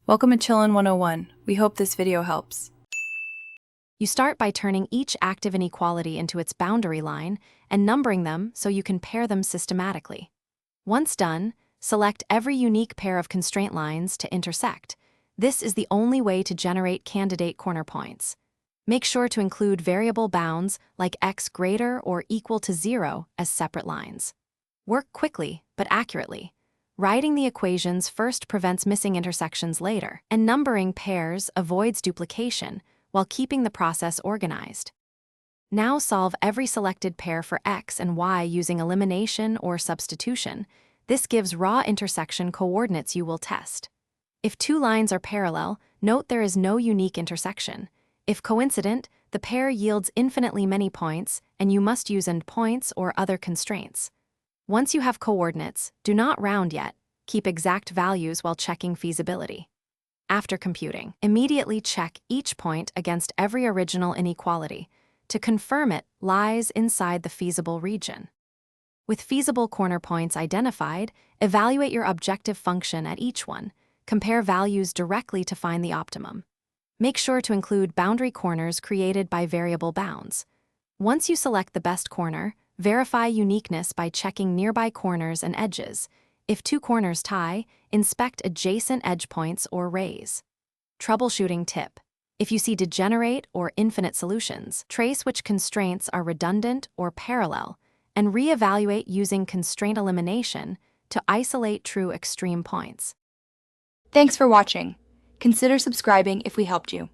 Welcome to Chillin' 101. We hope this video helps. You start by turning each active inequality into its boundary line and numbering them so you can pair them systematically. Once done, select every unique pair of constraint lines to intersect. This is the only way to generate candidate corner points. Make sure to include variable bounds like x greater or equal to 0 as separate lines. Work quickly but accurately. Writing the equations first prevents missing intersections later, and numbering pairs avoids duplication while keeping the process organized. Now solve every selected pair for x and y using elimination or substitution. This gives raw intersection coordinates you will test. If two lines are parallel, note there is no unique intersection. If coincident, the pair yields infinitely many points, and you must use endpoints or other constraints. Once you have coordinates, do not round yet. Keep exact values while checking feasibility. After computing, immediately check each point against every original inequality to confirm it lies inside the feasible region. With feasible corner points identified, evaluate your objective function at each one. Compare values directly to find the optimum. Make sure to include boundary corners created by variable bounds. Once you select the best corner, verify uniqueness by checking nearby corners and edges. If two corners tie, inspect adjacent edge points or rays. Troubleshooting tip. If you see degenerate or infinite solutions, trace which constraints are redundant or parallel, and reevaluate using constraint elimination to isolate true extreme points. Thanks for watching. Consider subscribing if we helped you.